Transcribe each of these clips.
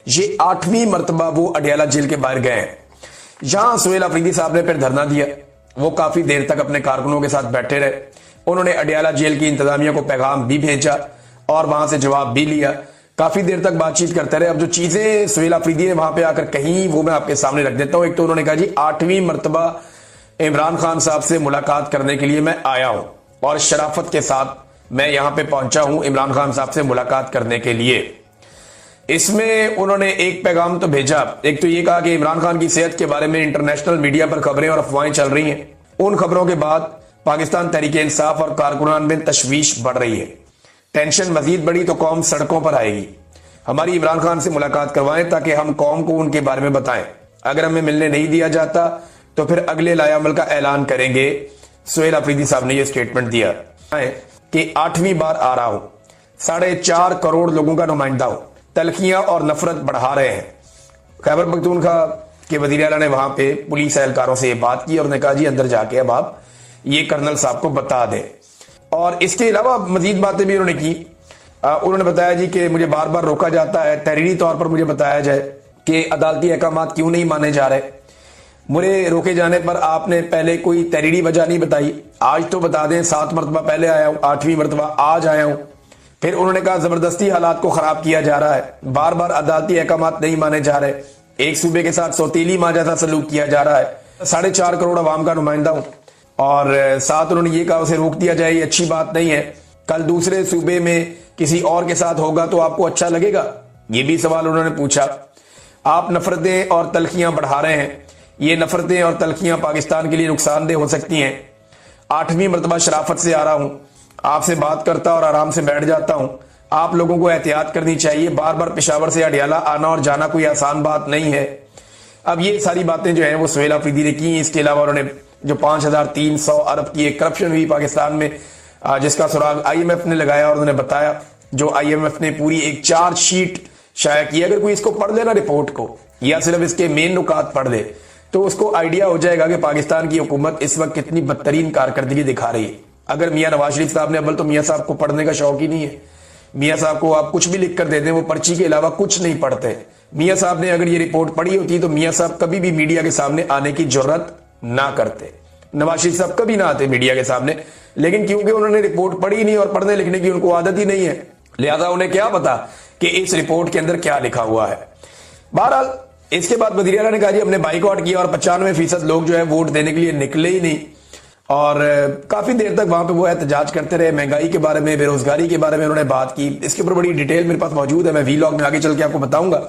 ये 8वीं मर्तबा वो अडियाला जेल के बाहर गए हैं। यहां सुहेल अफरीदी साहब ने फिर धरना दिया। वो काफी देर तक अपने कारकुनों के साथ बैठे रहे। उन्होंने अडियाला जेल की इंतजामिया को पैगाम भी भेजा और वहां से जवाब भी लिया। काफी देर तक बातचीत करते रहे। अब जो चीजें सुहेल अफरीदी ने वहां पे आकर कहीं वो मैं आपके सामने रख देता हूं। एक तो उन्होंने कहा जी 8वीं मर्तबा इमरान खान साहब से मुलाकात करने के लिए मैं आया हूं और शराफत के साथ मैं यहां पे पहुंचा हूं इमरान खान साहब से मुलाकात करने के लिए। इसमें उन्होंने एक पैगाम तो भेजा। एक तो ये कहा कि इमरान खान की सेहत के बारे में इंटरनेशनल मीडिया पर खबरें और अफवाहें चल रही हैं। उन खबरों के बाद पाकिस्तान तहरीक इंसाफ और कारकुनान में तशवीश बढ़ रही है। टेंशन मजीद बढ़ी तो कौम सड़कों पर आएगी। हमारी इमरान खान से मुलाकात करवाएं ताकि हम कौम को उनके बारे में बताएं। अगर हमें मिलने नहीं दिया जाता तो फिर अगले लायामल का ऐलान करेंगे। सुहेल अफरीदी साहब ने यह स्टेटमेंट दिया कि 8वीं बार आ रहा हूं, 4.5 करोड़ लोगों का नुमाइंदा हूं, तलखियां और नफरत बढ़ा रहे हैं। खैबर पख्तूनख्वा के वजीर आला ने वहां पे पुलिस एहलकारों से ये बात की और ने कहा जी अंदर जाके अब आप ये कर्नल साहब को बता दें। और इसके अलावा मजीद बातें भी उन्होंने की। उन्होंने बताया जी कि मुझे बार बार रोका जाता है, तहरीरी तौर पर मुझे बताया जाए कि अदालती अहकाम क्यों नहीं माने जा रहे। मुझे रोके जाने पर आपने पहले कोई तहरीरी वजह नहीं बताई। आज तो बता दें, 7 मरतबा पहले आया हूं, 8वीं मरतबा आज आया हूं। फिर उन्होंने कहा जबरदस्ती हालात को खराब किया जा रहा है, बार बार अदालती अहकाम नहीं माने जा रहे, एक सूबे के साथ सौतीली माँ जैसा सलूक किया जा रहा है। 4.5 करोड़ अवाम का नुमाइंदा हूं और साथ उन्होंने ये कहा उसे रोक दिया जाए, ये अच्छी बात नहीं है। कल दूसरे सूबे में किसी और के साथ होगा तो आपको अच्छा लगेगा? ये भी सवाल उन्होंने पूछा। आप नफरतें और तलखियां बढ़ा रहे हैं। ये नफरतें और तलखियां पाकिस्तान के लिए नुकसानदेह हो सकती हैं। 8वीं मरतबा शराफत से आ रहा हूं, आपसे बात करता और आराम से बैठ जाता हूं। आप लोगों को एहतियात करनी चाहिए। बार बार पेशावर से अडियाला आना और जाना कोई आसान बात नहीं है। अब ये सारी बातें जो है वो सुहेल अफरीदी ने की। इसके अलावा उन्होंने जो 5300 अरब की एक करप्शन हुई पाकिस्तान में, जिसका सुराग IMF ने लगाया और उन्होंने बताया, जो IMF ने पूरी एक चार्ज शीट शाया की। अगर कोई इसको पढ़ लेना रिपोर्ट को या सिर्फ इसके मेन नुकात पढ़ ले तो उसको आइडिया हो जाएगा कि पाकिस्तान की हुकूमत इस वक्त कितनी बदतरीन कारकर्दगी दिखा रही है। अगर मियां नवाज शरीफ साहब ने, अव्वल तो मियां साहब को पढ़ने का शौक ही नहीं है। मियां साहब को आप कुछ भी लिख कर दे दें, वो पर्ची के अलावा कुछ नहीं पढ़ते। मियां साहब ने अगर ये रिपोर्ट पढ़ी होती तो मियां साहब कभी भी मीडिया के सामने आने की जरूरत ना करते। नवाज शरीफ साहब कभी ना आते मीडिया के सामने, लेकिन क्योंकि उन्होंने रिपोर्ट पढ़ी नहीं और पढ़ने लिखने की उनको आदत ही नहीं है, लिहाजा उन्हें क्या पता कि इस रिपोर्ट के अंदर क्या लिखा हुआ है। बहरहाल इसके बाद वजीर आला ने कहा जी हमने बाइकआउट किया और 95% लोग जो है वोट देने के लिए निकले ही नहीं। और काफी देर तक वहां पे वो एहतजाज करते रहे। महंगाई के बारे में, बेरोजगारी के बारे में उन्होंने बात की। इसके ऊपर बड़ी डिटेल मेरे पास मौजूद है, मैं वीलॉग में आगे चल के आपको बताऊंगा।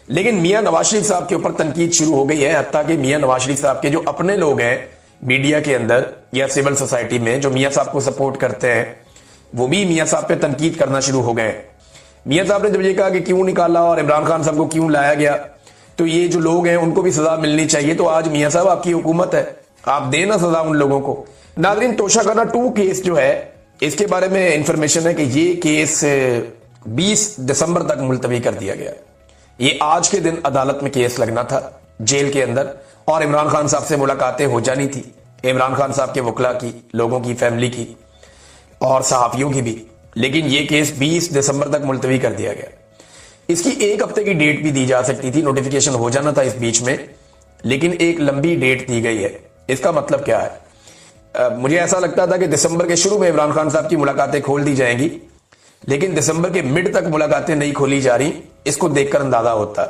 लेकिन मियां नवाज शरीफ साहब के ऊपर तनकीद शुरू हो गई है। हत्ता कि मियां नवाज शरीफ साहब के जो अपने लोग हैं मीडिया के अंदर या सिविल सोसाइटी में, जो मियां साहब को सपोर्ट करते हैं, वो भी मियां साहब पे तनकीद करना शुरू हो गए। मियां साहब ने जब ये कहा कि क्यों निकाला और इमरान खान साहब को क्यों लाया गया, तो ये जो लोग हैं उनको भी सजा मिलनी चाहिए। तो आज मियां साहब आपकी हुकूमत है, आप देना सजा उन लोगों को। नाज़रीन, तोशाखाना 2 केस जो है इसके बारे में इंफॉर्मेशन है कि ये केस 20 दिसंबर तक मुलतवी कर दिया गया। ये आज के दिन अदालत में केस लगना था जेल के अंदर और इमरान खान साहब से मुलाकातें हो जानी थी, इमरान खान साहब के वकला की, लोगों की, फैमिली की और सहाफियों की भी। लेकिन ये केस 20 दिसंबर तक मुलतवी कर दिया गया। इसकी 1 हफ्ते की डेट भी दी जा सकती थी, नोटिफिकेशन हो जाना था इस बीच में, लेकिन एक लंबी डेट दी गई है। इसका मतलब क्या है? मुझे ऐसा लगता था कि दिसंबर के शुरू में इमरान खान साहब की मुलाकातें खोल दी जाएंगी, लेकिन दिसंबर के मिड तक मुलाकातें नहीं खोली जा रही। इसको देखकर अंदाजा होता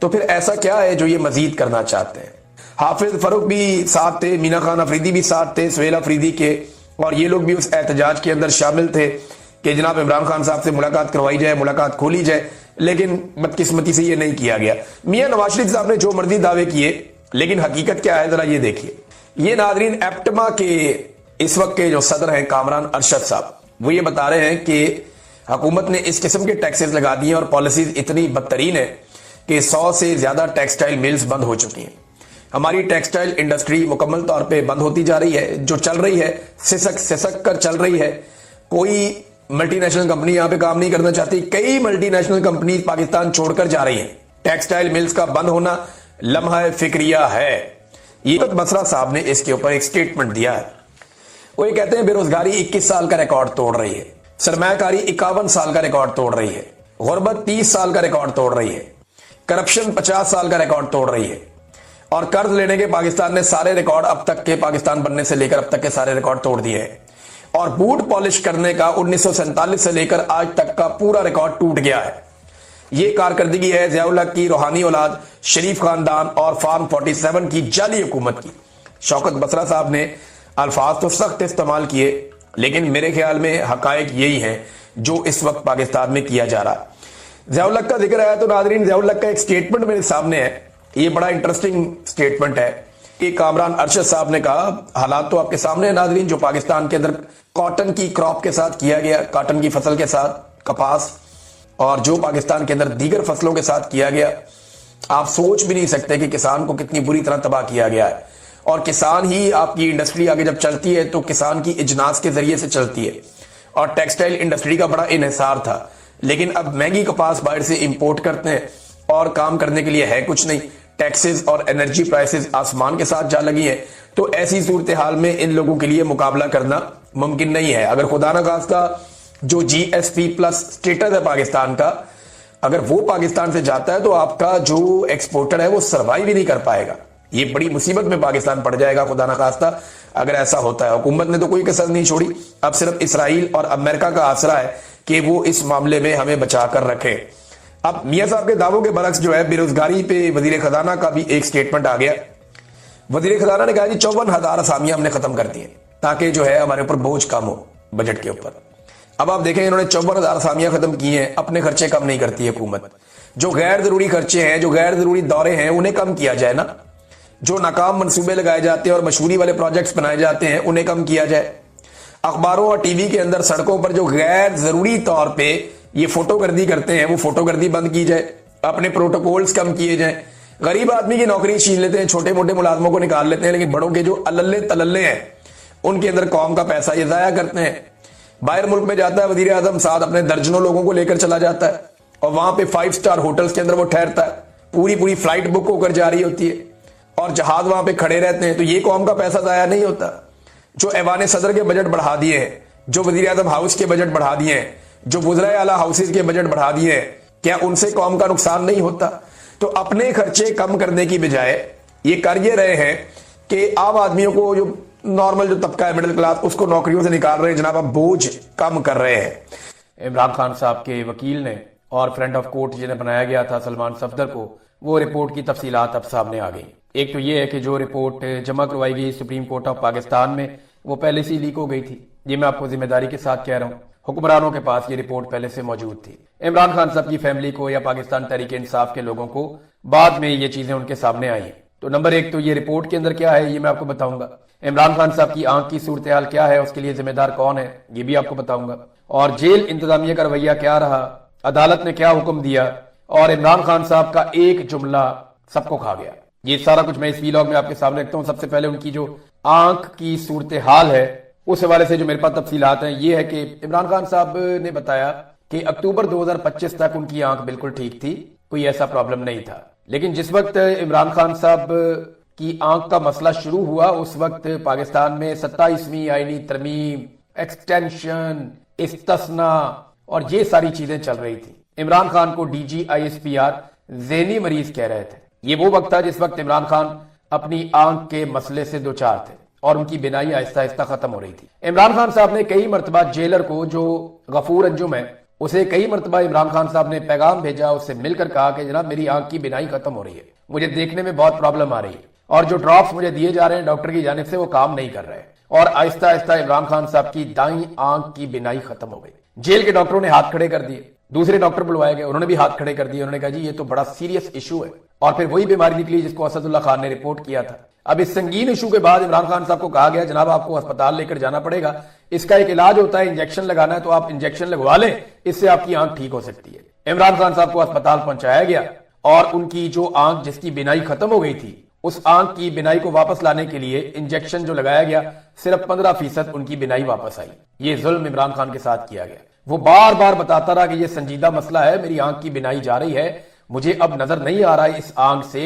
तो फिर ऐसा क्या है जो ये मजीद करना चाहते हैं। हाफिज फरूक भी साथ थे, मीना खान अफरीदी भी साथ थे, सुहेल अफरीदी के, और ये लोग भी उस एहतजाज के अंदर शामिल थे कि जनाब इमरान खान साहब से मुलाकात करवाई जाए, मुलाकात खोली जाए। लेकिन बदकिस्मती से ये नहीं किया गया। मियां नवाज शरीफ साहब ने जो मर्जी दावे किए, लेकिन हकीकत क्या है जरा ये देखिए। ये नाजरीन एप्टमा के इस वक्त के जो सदर हैं कामरान अरशद साहब, वो ये बता रहे हैं कि हुकूमत ने इस किस्म के टैक्सेस लगा दिए और पॉलिसीज इतनी बदतरीन है कि 100 से ज्यादा टेक्सटाइल मिल्स बंद हो चुकी हैं। हमारी टेक्सटाइल इंडस्ट्री मुकम्मल तौर पे बंद होती जा रही है। जो चल रही है सिसक कर चल रही है। कोई मल्टीनेशनल कंपनी यहां पे काम नहीं करना चाहती। कई मल्टीनेशनल कंपनी पाकिस्तान छोड़कर जा रही हैं। टेक्सटाइल मिल्स का बंद होना लम्हा फिक्रिया है। ये बसरा साहब ने इसके ऊपर एक स्टेटमेंट दिया है। वो ये कहते हैं बेरोजगारी 21 साल का रिकॉर्ड तोड़ रही है, सरमायाकारी 51 साल का रिकॉर्ड तोड़ रही है, गुर्बत 30 साल का रिकॉर्ड तोड़ रही है। करप्शन 50 साल का रिकॉर्ड तोड़ रही है और कर्ज लेने के पाकिस्तान ने सारे रिकॉर्ड अब तक के पाकिस्तान बनने से लेकर अब तक के सारे रिकॉर्ड तोड़ दिए हैं और बूट पॉलिश करने का 1947 से लेकर आज तक का पूरा रिकॉर्ड टूट गया है। ये कारकर्दगी है ज़ियाउल हक की रूहानी औलाद शरीफ खानदान और फार्म 47 की जाली हुकूमत की। शौकत बसरा साहब ने अल्फाज तो सख्त इस्तेमाल किए, लेकिन मेरे ख्याल में हकायक यही है जो इस वक्त पाकिस्तान में किया जा रहा है। ज़ियाउल हक का जिक्र आया तो नाज़रीन, ज़ियाउल हक का एक स्टेटमेंट मेरे सामने है। ये बड़ा इंटरेस्टिंग स्टेटमेंट है कि कामरान अरशद साहब ने कहा, हालात तो आपके सामने है नाज़रीन, जो पाकिस्तान के अंदर कॉटन की क्रॉप के साथ किया गया, कॉटन की फसल के साथ कपास, और जो पाकिस्तान के अंदर दीगर फसलों के साथ किया गया। आप सोच भी नहीं सकते कि किसान को कितनी बुरी तरह तबाह किया गया है। और किसान ही, आपकी इंडस्ट्री आगे जब चलती है तो किसान की इजनास के जरिए से चलती है। और टेक्सटाइल इंडस्ट्री का बड़ा इन्हिसार था, लेकिन अब महंगी कपास बाहर से इंपोर्ट करते हैं और काम करने के लिए है कुछ नहीं। टैक्सेस और एनर्जी प्राइसेस आसमान के साथ जा लगी है, तो ऐसी सूरत हाल में इन लोगों के लिए मुकाबला करना मुमकिन नहीं है। अगर खुदा न खास्ता जो GSP प्लस स्टेटस है पाकिस्तान का, अगर वो पाकिस्तान से जाता है तो आपका जो एक्सपोर्टर है वो सर्वाइव ही नहीं कर पाएगा। ये बड़ी मुसीबत में पाकिस्तान पड़ जाएगा खुदा न खास्ता अगर ऐसा होता है। हुकूमत ने तो कोई कसर नहीं छोड़ी, अब सिर्फ इसराइल और अमेरिका का आसरा है कि वो इस मामले में हमें बचा कर रखे। अब मियां साहब के दावों के बरक्स जो है बेरोजगारी पे वजीर खजाना का भी एक स्टेटमेंट आ गया। वजीर खजाना ने कहा जी 54,000 असामियां हमने खत्म कर दी हैं ताकि जो है हमारे ऊपर बोझ कम हो बजट के ऊपर। अब आप देखें, इन्होंने 54,000 असामियां खत्म की हैं, अपने खर्चे कम नहीं करती है हुकूमत। जो गैर जरूरी खर्चे हैं, जो गैर जरूरी दौरे हैं, उन्हें कम किया जाए ना। जो नाकाम मंसूबे लगाए जाते हैं और मशहूरी वाले प्रोजेक्ट्स बनाए जाते हैं, उन्हें कम किया जाए। अखबारों और टीवी के अंदर, सड़कों पर जो गैर जरूरी तौर पे ये फोटोगर्दी करते हैं, वो फोटोगर्दी बंद की जाए। अपने प्रोटोकॉल्स कम किए जाए। गरीब आदमी की नौकरी छीन लेते हैं, छोटे मोटे मुलाजमों को निकाल लेते हैं, लेकिन बड़ों के जो अल्ले तलल्ले हैं उनके अंदर कौम का पैसा ये जाया करते हैं। बाहर मुल्क में जाता है वजीर आजम, साथ अपने दर्जनों लोगों को लेकर चला जाता है और वहां पे 5 स्टार होटल्स के अंदर वो ठहरता है। पूरी पूरी फ्लाइट बुक होकर जा रही होती है और जहाज वहां पे खड़े रहते हैं। तो ये कौम का पैसा जाया नहीं होता। जो ऐवान सदर के बजट बढ़ा दिए हैं, जो वजीर आजम हाउस के बजट बढ़ा दिए हैं, जो वज़राए आला हाउसेज के बजट बढ़ा दिए हैं, क्या उनसे कौम का नुकसान नहीं होता? तो अपने खर्चे कम करने की बजाय ये कर ये रहे हैं कि आम आदमियों को, जो नॉर्मल जो तबका है मिडिल क्लास, उसको नौकरियों से निकाल रहे हैं जनाब, अब बोझ कम कर रहे हैं। इमरान खान साहब के वकील ने और फ्रेंड ऑफ कोर्ट जिन्हें बनाया गया था सलमान सफदर को, वो रिपोर्ट की तफसीलात अब सामने आ गई। एक तो ये है कि जो रिपोर्ट जमा करवाई गई सुप्रीम कोर्ट ऑफ पाकिस्तान में, वो पहले से लीक हो गई थी। ये मैं आपको जिम्मेदारी के साथ कह रहा हूँ, हुक्मरानों के पास ये रिपोर्ट पहले से मौजूद थी। इमरान खान साहब की फैमिली को या पाकिस्तान तहरीक इंसाफ के लोगों को बाद में ये चीजें उनके सामने आई। तो नंबर एक तो ये रिपोर्ट के अंदर क्या है ये मैं आपको बताऊंगा। इमरान खान साहब की आंख की सूरत हाल क्या है, उसके लिए जिम्मेदार कौन है, ये भी आपको बताऊंगा। और जेल इंतजामिया का रवैया क्या रहा, अदालत ने क्या हुक्म दिया, और इमरान खान साहब का एक जुमला सबको खा गया। ये सारा कुछ मैं इस वीलॉग में आपके सामने रखता हूँ। सबसे पहले उनकी जो आंख की सूरत हाल है उस हवाले से जो मेरे पास तफसीलात हैं, ये है कि इमरान खान साहब ने बताया कि अक्टूबर 2025 तक उनकी आंख बिल्कुल ठीक थी, कोई ऐसा प्रॉब्लम नहीं था। लेकिन जिस वक्त इमरान खान साहब की आंख का मसला शुरू हुआ, उस वक्त पाकिस्तान में 27वीं आईनी तरमीम, एक्सटेंशन, इस्तिस्ना और ये सारी चीजें चल रही थी। इमरान खान को DGISPR ज़हनी मरीज कह रहे थे। ये वो वक्त था जिस वक्त इमरान खान अपनी आंख के मसले से दो चार थे और उनकी बिनाई आहिस्ता आहिस्ता खत्म हो रही थी। इमरान खान साहब ने कई मरतबा जेलर को, जो गफूर अंजुम है, उसे कई मरतबा इमरान खान साहब ने पैगाम भेजा, उससे मिलकर कहा कि जनाब मेरी आंख की बिनाई खत्म हो रही है, मुझे देखने में बहुत प्रॉब्लम आ रही है और जो ड्रॉप्स मुझे दिए जा रहे हैं डॉक्टर की जानिब से वो काम नहीं कर रहे। और आहिस्ता आहिस्ता इमरान खान साहब की दाई आंख की बिनाई खत्म हो गई। जेल के डॉक्टरों ने हाथ खड़े कर दिए, दूसरे डॉक्टर बुलवाए गए, उन्होंने भी हाथ खड़े कर दिए। उन्होंने कहा जी ये तो बड़ा सीरियस इशू है। और फिर वही बीमारी निकली जिसको असदुल्ला खान ने रिपोर्ट किया था। अब इस संगीन इशू के बाद इमरान खान साहब को कहा गया जनाब आपको अस्पताल लेकर जाना पड़ेगा, इसका एक इलाज होता है, इंजेक्शन लगाना है, तो आप इंजेक्शन लगवा लें, इससे आपकी आंख ठीक हो सकती है। इमरान खान साहब को अस्पताल पहुंचाया गया और उनकी जो आंख जिसकी बिनाई खत्म हो गई थी, उस आंख की बिनाई को वापस लाने के लिए इंजेक्शन जो लगाया गया, सिर्फ 15% उनकी बिनाई वापस आई। ये जुल्म इमरान खान के साथ किया गया। वो बार बार बताता रहा कि ये संजीदा मसला है, मेरी आंख की बिनाई जा रही है, मुझे अब नजर नहीं आ रहा है इस आंख से,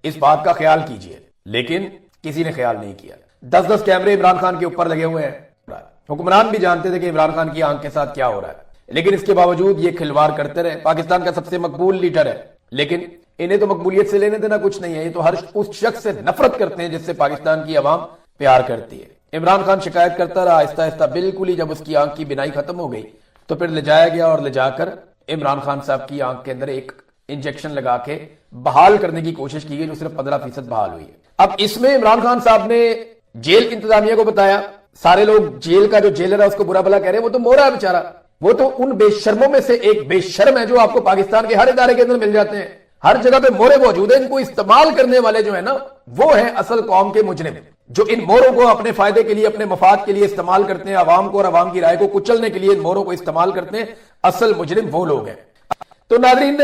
इस बात का ख्याल कीजिए। लेकिन किसी ने ख्याल नहीं किया। 10-10 कैमरे इमरान खान के ऊपर लगे हुए हैं। हुक्मरान भी जानते थे कि इमरान खान की आंख के साथ क्या हो रहा है, लेकिन इसके बावजूद ये खिलवाड़ करते रहे। पाकिस्तान का सबसे मकबूल लीडर है, लेकिन انہیں تو مقبولیت سے لینے دینا کچھ نہیں ہے، یہ تو ہر اس شخص سے نفرت کرتے ہیں جس سے پاکستان کی عوام پیار کرتی ہے۔ عمران خان شکایت کرتا رہا، آہستہ آہستہ بالکل ہی جب اس کی آنکھ کی بینائی ختم ہو گئی تو پھر لے جایا گیا اور لے جا کر عمران خان صاحب کی آنکھ کے اندر ایک انجیکشن لگا کے بحال کرنے کی کوشش کی گئی، جو صرف 15% بحال ہوئی ہے۔ اب اس میں عمران خان صاحب نے جیل انتظامیہ کو بتایا، سارے لوگ جیل کا جو جیلر ہے اس کو برا بھلا کہہ رہے ہیں، وہ تو مورا ہے بیچارہ، وہ تو ان بے شرموں میں سے ایک بے شرم ہے جو آپ کو پاکستان کے ہر ادارے کے اندر مل جاتے ہیں، ہر جگہ پہ مورے موجود ہیں، ان کو استعمال کرنے والے جو ہیں نا وہ ہیں اصل قوم کے مجرم، جو ان موروں کو اپنے فائدے کے لیے اپنے مفاد کے لیے استعمال کرتے ہیں، عوام کو اور عوام کی رائے کو کچلنے کے لیے ان موروں کو استعمال کرتے ہیں، اصل مجرم وہ لوگ ہیں۔ تو ناظرین،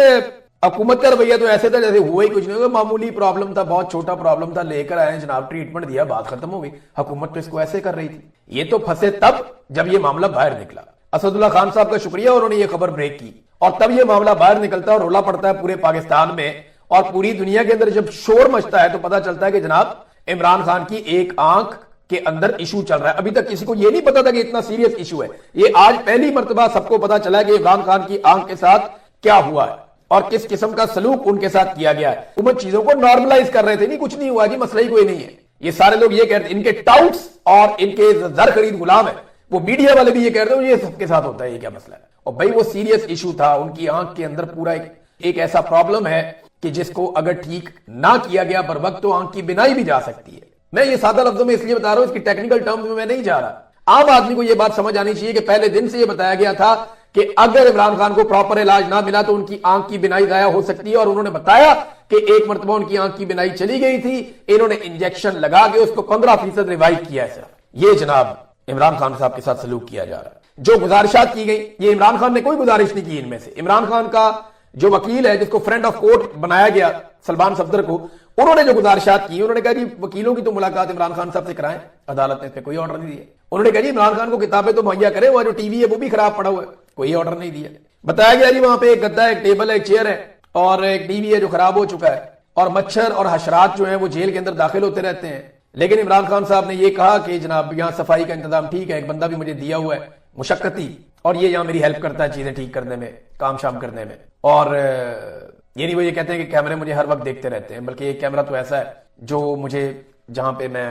حکومت کا رویہ تو ایسے تھا جیسے ہوا ہی کچھ نہیں ہوگا، معمولی پرابلم تھا، بہت چھوٹا پرابلم تھا، لے کر آئے جناب، ٹریٹمنٹ دیا، بات ختم ہو گئی۔ حکومت تو اس کو ایسے کر رہی تھی، یہ تو پھنسے تب جب یہ معاملہ باہر نکلا۔ اسد اللہ خان صاحب کا شکریہ، انہوں نے یہ خبر بریک کی، اور تب یہ معاملہ باہر نکلتا ہے اور رولا پڑتا ہے پورے پاکستان میں اور پوری دنیا کے اندر جب شور مچتا ہے تو پتا چلتا ہے کہ جناب عمران خان کی ایک آنکھ کے اندر ایشو چل رہا ہے۔ ابھی تک کسی کو یہ نہیں پتا تھا کہ اتنا سیریس ایشو ہے، یہ آج پہلی مرتبہ سب کو پتا چلا کہ عمران خان کی آنکھ کے ساتھ کیا ہوا ہے اور کس قسم کا سلوک ان کے ساتھ کیا گیا ہے۔ حکومت چیزوں کو نارملائز کر رہے تھے، نہیں کچھ نہیں ہوا جی، مسئلہ ہی کوئی نہیں ہے۔ یہ سارے لوگ یہ کہتے ہیں، ان کے ٹاؤٹس اور ان کے زر خرید غلام ہیں، وہ میڈیا والے بھی یہ کہتے ہیں یہ سب کے ساتھ ہوتا ہے، یہ کیا مسئلہ ہے؟ اور بھائی وہ سیریس ایشو تھا، ان کی آنکھ کے اندر پورا ایک ایسا پرابلم ہے کہ جس کو اگر ٹھیک نہ کیا گیا بر وقت تو آنکھ کی بینائی بھی جا سکتی ہے۔ میں یہ سادہ لفظوں میں اس لیے بتا رہا ہوں، اس کی ٹیکنیکل ٹرمز میں نہیں جا رہا۔ عام آدمی کو یہ بات سمجھ آنی چاہیے کہ پہلے دن سے یہ بتایا گیا تھا کہ اگر عمران خان کو پراپر علاج نہ ملا تو ان کی آنکھ کی بینائی ضائع ہو سکتی ہے، اور انہوں نے بتایا کہ ایک مرتبہ ان کی آنکھ کی بینائی چلی گئی تھی، انہوں نے انجیکشن لگا کے اس کو 15% ریوائو کیا ہے۔ صرف یہ جناب عمران خان صاحب کے ساتھ سلوک کیا جا رہا ہے۔ جو گزارشات کی گئی، یہ عمران خان نے کوئی گزارش نہیں کی ان میں سے۔ عمران خان کا جو وکیل ہے جس کو فرینڈ آف کورٹ بنایا گیا سلمان صفدر کو، انہوں نے جو گزارشات کی، انہوں نے کہا جی وکیلوں کی تو ملاقات عمران خان صاحب سے کرائیں، عدالت نے اس پہ کوئی آرڈر نہیں دیا۔ انہوں نے کہا جی عمران خان کو کتابیں تو مہیا کرے، وہ جو ٹی وی ہے وہ بھی خراب پڑا ہوا ہے، کوئی آرڈر نہیں دیا۔ بتایا گیا جی وہاں پہ ایک گدا ہے، ایک ٹیبل ہے، ایک چیئر ہے اور ایک ٹی وی ہے جو خراب ہو چکا ہے، اور مچھر اور حشرات جو ہیں وہ جیل کے اندر داخل ہوتے رہتے ہیں۔ لیکن عمران خان صاحب نے یہ کہا کہ جناب یہاں صفائی کا انتظام ٹھیک ہے، ایک بندہ بھی مجھے دیا ہوا ہے مشقتی، اور یہ یہاں میری ہیلپ کرتا ہے چیزیں ٹھیک کرنے میں، کام شام کرنے میں، اور یعنی وہ یہ کہتے ہیں کہ کیمرے مجھے ہر وقت دیکھتے رہتے ہیں، بلکہ ایک کیمرہ تو ایسا ہے جو مجھے جہاں پہ میں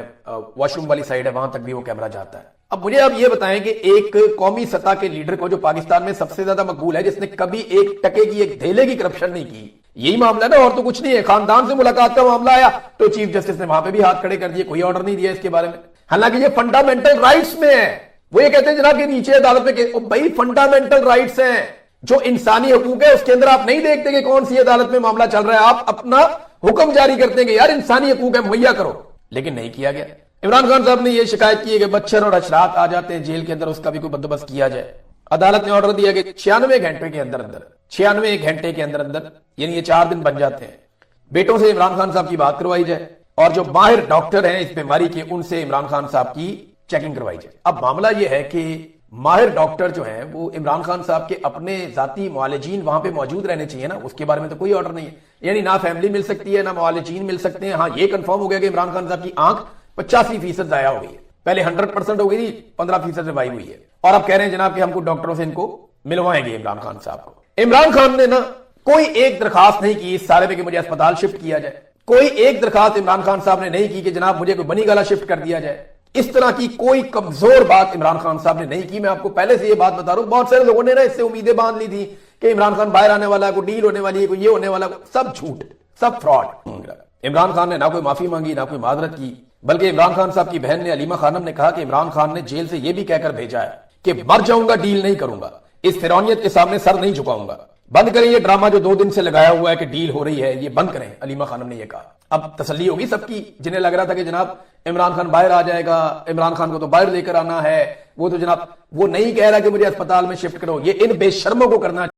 واش روم والی سائڈ ہے وہاں تک بھی وہ کیمرہ جاتا ہے۔ اب مجھے آپ یہ بتائیں کہ ایک قومی سطح کے لیڈر کو جو پاکستان میں سب سے زیادہ مقبول ہے، جس نے کبھی ایک ٹکے کی ایک دھیلے کی کرپشن نہیں کی، یہی معاملہ ہے نا، اور تو کچھ نہیں ہے۔ خاندان سے ملاقات کا معاملہ آیا تو چیف جسٹس نے وہاں پہ بھی ہاتھ کھڑے کر دیے، کوئی آرڈر نہیں دیا اس کے بارے میں، حالانکہ یہ فنڈامنٹل رائٹس میں ہے۔ وہ یہ کہتے ہیں جناب کہ نیچے عدالت میں کہ بھائی فنڈامنٹل رائٹس ہیں، جو انسانی حقوق ہے اس کے اندر آپ نہیں دیکھتے کہ کون سی عدالت میں معاملہ چل رہا ہے، آپ اپنا حکم جاری کرتے ہیں کہ یار انسانی حقوق ہے مہیا کرو، لیکن نہیں کیا گیا۔ عمران خان صاحب نے یہ شکایت کی ہے کہ مچھر اور حشرات آ جاتے ہیں جیل کے اندر، اس کا بھی کوئی بندوبست کیا جائے۔ عدالت نے آرڈر دیا کہ 96 گھنٹے کے اندر 96 گھنٹے کے اندر یعنی یہ 4 دن بن جاتے ہیں، بیٹوں سے عمران خان صاحب کی بات کروائی جائے، اور جو ماہر ڈاکٹر ہیں اس بیماری کے ان سے عمران خان صاحب کی چیکنگ کروائی جائے۔ اب معاملہ یہ ہے کہ ماہر ڈاکٹر جو ہیں وہ عمران خان صاحب کے اپنے ذاتی معالجین وہاں پہ موجود رہنے چاہیے نا، اس کے بارے میں تو کوئی آرڈر نہیں ہے، یعنی نہ فیملی مل سکتی ہے نہ معالجین مل سکتے ہیں۔ ہاں یہ کنفرم ہو گیا کہ عمران خان صاحب کی آنکھ 85% ضائع ہو گئی ہے، پہلے 100% ہو گئی تھی، 15% ریوائو ہوئی ہے، اور اب کہہ رہے ہیں جناب کہ ہم کو ڈاکٹروں سے ان کو ملوائیں گے عمران خان صاحب کو۔ عمران خان نے نا کوئی ایک درخواست نہیں کی اس سارے میں کہ مجھے اسپتال شفٹ کیا جائے، کوئی ایک درخواست عمران خان صاحب نے نہیں کی کہ جناب مجھے کوئی بنی گالا شفٹ کر دیا جائے، اس طرح کی کوئی کمزور بات عمران خان صاحب نے نہیں کی۔ میں آپ کو پہلے سے یہ بات بتا رہا ہوں، بہت سارے لوگوں نے نا اس سے امیدیں باندھ لی تھی کہ عمران خان باہر آنے والا ہے، کوئی ڈیل ہونے والی ہے، کوئی یہ ہونے والا، سب جھوٹ، سب فراڈ۔ عمران خان نے نہ کوئی معافی مانگی نہ کوئی معذرت کی، بلکہ عمران خان صاحب کی بہن نے علیمہ خانم نے کہا کہ عمران خان نے جیل سے یہ بھی کہہ کر بھیجا ہے کہ مر جاؤں گا ڈیل نہیں کروں گا، اس فرعونیت کے سامنے سر نہیں جھکاؤں گا، بند کریں یہ ڈرامہ جو 2 دن سے لگایا ہوا ہے کہ ڈیل ہو رہی ہے، یہ بند کریں، علیمہ خانم نے یہ کہا۔ اب تسلی ہوگی سب کی جنہیں لگ رہا تھا کہ جناب عمران خان باہر آ جائے گا، عمران خان کو تو باہر لے کر آنا ہے، وہ تو جناب وہ نہیں کہہ رہا کہ مجھے اسپتال میں شفٹ کرو، یہ ان بے شرموں کو کرنا